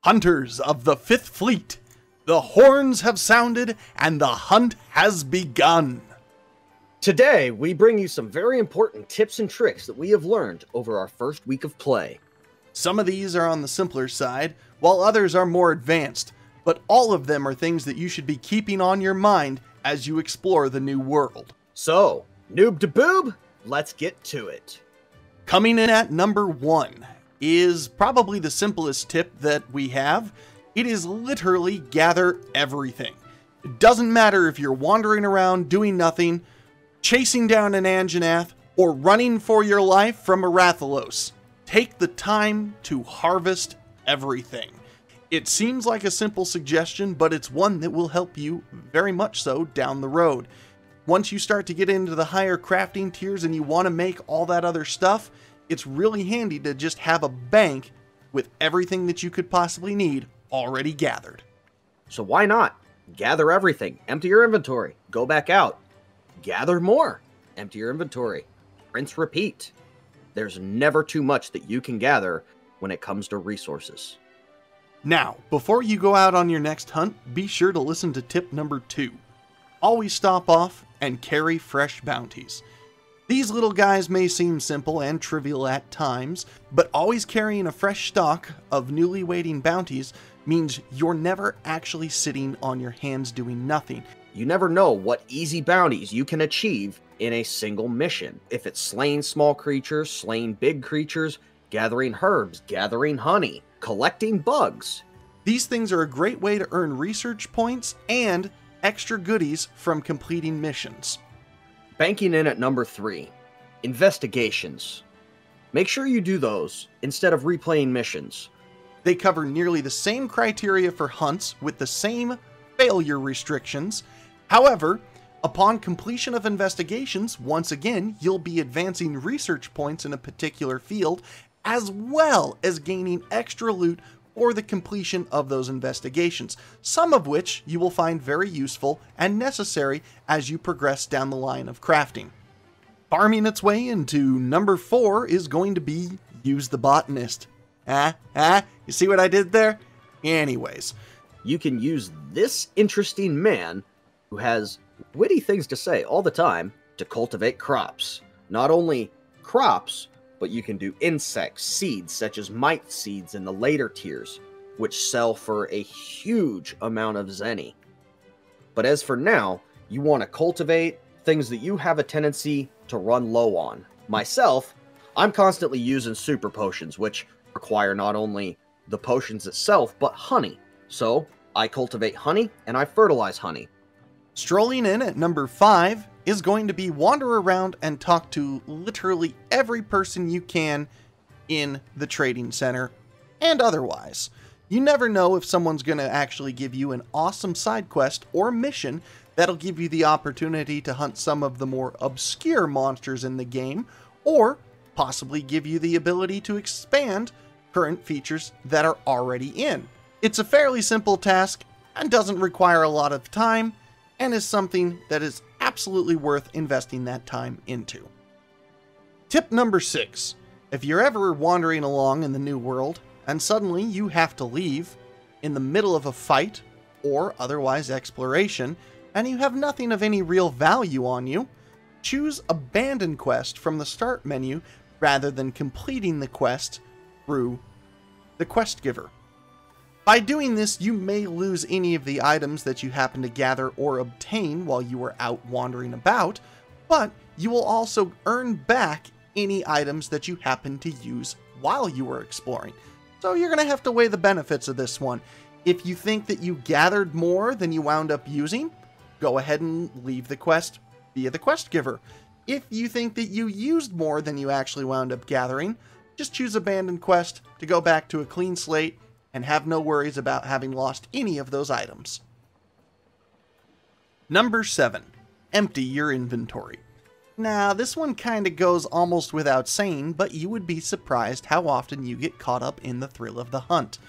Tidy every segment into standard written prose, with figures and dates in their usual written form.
Hunters of the Fifth Fleet, the horns have sounded and the hunt has begun. Today, we bring you some very important tips and tricks that we have learned over our first week of play. Some of these are on the simpler side, while others are more advanced, but all of them are things that you should be keeping on your mind as you explore the new world. So, noob to boob, let's get to it. Coming in at number 1 is probably the simplest tip that we have. It is literally gather everything. It doesn't matter if you're wandering around doing nothing, chasing down an Anjanath, or running for your life from a Rathalos. Take the time to harvest everything. It seems like a simple suggestion, but it's one that will help you very much so down the road. Once you start to get into the higher crafting tiers and you want to make all that other stuff, it's really handy to just have a bank with everything that you could possibly need already gathered. So why not? Gather everything, empty your inventory, go back out, gather more, empty your inventory, rinse, repeat. There's never too much that you can gather when it comes to resources. Now, before you go out on your next hunt, be sure to listen to tip number 2. Always stop off and carry fresh bounties. These little guys may seem simple and trivial at times, but always carrying a fresh stock of newly waiting bounties means you're never actually sitting on your hands doing nothing. You never know what easy bounties you can achieve in a single mission. If it's slaying small creatures, slaying big creatures, gathering herbs, gathering honey, collecting bugs. These things are a great way to earn research points and extra goodies from completing missions. Banking in at number 3, investigations. Make sure you do those instead of replaying missions. They cover nearly the same criteria for hunts with the same failure restrictions. However, upon completion of investigations, once again, you'll be advancing research points in a particular field, as well as gaining extra loot for the completion of those investigations, some of which you will find very useful and necessary as you progress down the line of crafting. Farming its way into number 4 is going to be use the Botanist. You see what I did there? Anyways. You can use this interesting man, who has witty things to say all the time, to cultivate crops. Not only crops, but you can do insects, seeds, such as mite seeds in the later tiers, which sell for a huge amount of zenny. But as for now, you want to cultivate things that you have a tendency to run low on. Myself, I'm constantly using super potions, which require not only the potions itself, but honey. So, I cultivate honey, and I fertilize honey. Strolling in at number 5 is going to be wander around and talk to literally every person you can in the trading center and otherwise. You never know if someone's going to actually give you an awesome side quest or mission that'll give you the opportunity to hunt some of the more obscure monsters in the game, or possibly give you the ability to expand current features that are already in. It's a fairly simple task and doesn't require a lot of time, and is something that is absolutely worth investing that time into. Tip number 6. If you're ever wandering along in the new world, and suddenly you have to leave in the middle of a fight, or otherwise exploration, and you have nothing of any real value on you, choose Abandon Quest from the start menu rather than completing the quest through the quest giver. By doing this, you may lose any of the items that you happen to gather or obtain while you are out wandering about, but you will also earn back any items that you happen to use while you were exploring. So you're going to have to weigh the benefits of this one. If you think that you gathered more than you wound up using, go ahead and leave the quest via the quest giver. If you think that you used more than you actually wound up gathering, just choose Abandon Quest to go back to a clean slate and have no worries about having lost any of those items. Number 7. Empty your inventory. Now, this one kinda goes almost without saying, but you would be surprised how often you get caught up in the thrill of the hunt.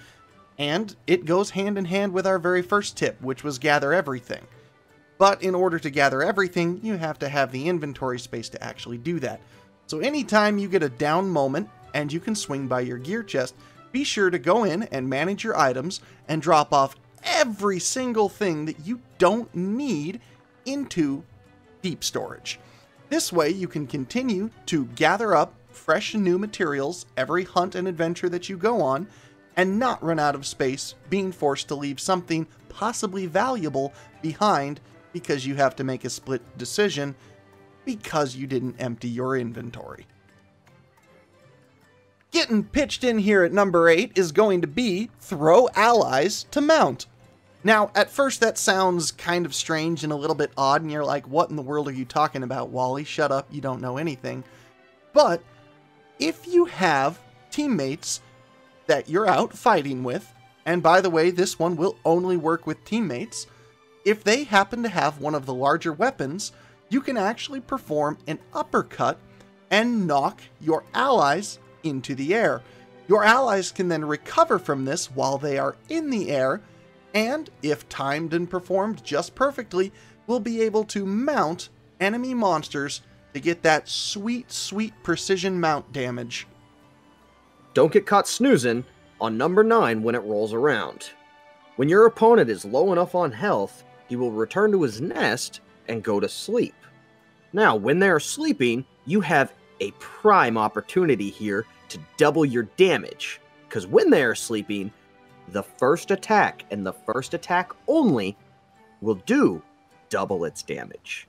And it goes hand in hand with our very first tip, which was gather everything. But in order to gather everything, you have to have the inventory space to actually do that. So anytime you get a down moment, and you can swing by your gear chest, be sure to go in and manage your items and drop off every single thing that you don't need into deep storage. This way you can continue to gather up fresh and new materials every hunt and adventure that you go on, and not run out of space being forced to leave something possibly valuable behind because you have to make a split decision because you didn't empty your inventory. Getting pitched in here at number 8 is going to be throw allies to mount. Now, at first that sounds kind of strange and a little bit odd, and you're like, what in the world are you talking about, Wally? Shut up, you don't know anything. But if you have teammates that you're out fighting with, and by the way, this one will only work with teammates, if they happen to have one of the larger weapons, you can actually perform an uppercut and knock your allies into the air. Your allies can then recover from this while they are in the air, and if timed and performed just perfectly, will be able to mount enemy monsters to get that sweet, sweet precision mount damage. Don't get caught snoozing on number 9 when it rolls around. When your opponent is low enough on health, he will return to his nest and go to sleep. Now, when they are sleeping, you have a prime opportunity here to double your damage, because when they are sleeping, the first attack and the first attack only will do double its damage.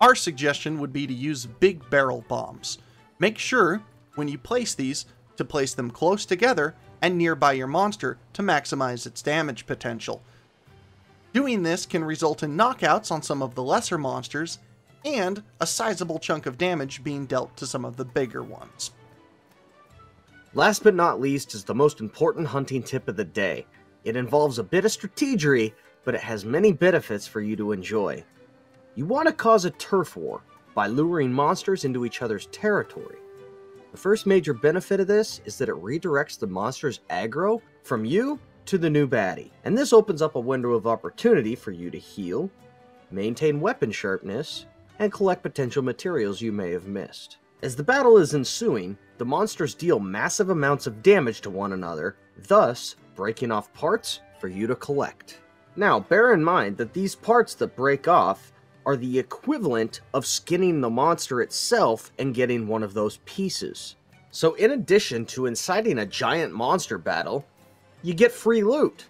Our suggestion would be to use big barrel bombs. Make sure when you place these to place them close together and nearby your monster to maximize its damage potential. Doing this can result in knockouts on some of the lesser monsters and a sizable chunk of damage being dealt to some of the bigger ones. Last but not least is the most important hunting tip of the day. It involves a bit of strategery, but it has many benefits for you to enjoy. You want to cause a turf war by luring monsters into each other's territory. The first major benefit of this is that it redirects the monster's aggro from you to the new baddie, and this opens up a window of opportunity for you to heal, maintain weapon sharpness, and collect potential materials you may have missed. As the battle is ensuing, the monsters deal massive amounts of damage to one another, thus breaking off parts for you to collect. Now, bear in mind that these parts that break off are the equivalent of skinning the monster itself and getting one of those pieces. So in addition to inciting a giant monster battle, you get free loot.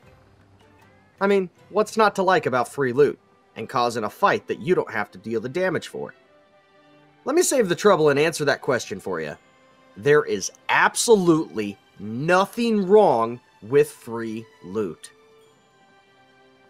I mean, what's not to like about free loot and causing a fight that you don't have to deal the damage for? Let me save the trouble and answer that question for you. There is absolutely nothing wrong with free loot.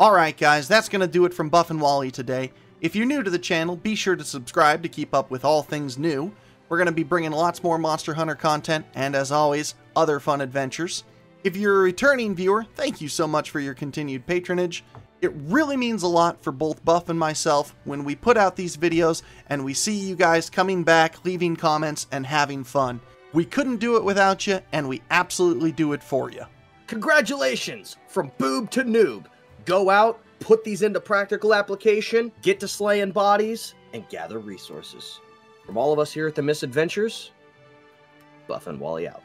Alright guys, that's going to do it from Buff and Wally today. If you're new to the channel, be sure to subscribe to keep up with all things new. We're going to be bringing lots more Monster Hunter content, and as always, other fun adventures. If you're a returning viewer, thank you so much for your continued patronage. It really means a lot for both Buff and myself when we put out these videos and we see you guys coming back, leaving comments, and having fun. We couldn't do it without you, and we absolutely do it for you. Congratulations! From boob to noob. Go out, put these into practical application, get to slaying bodies, and gather resources. From all of us here at the Misadventures, Buff and Wally out.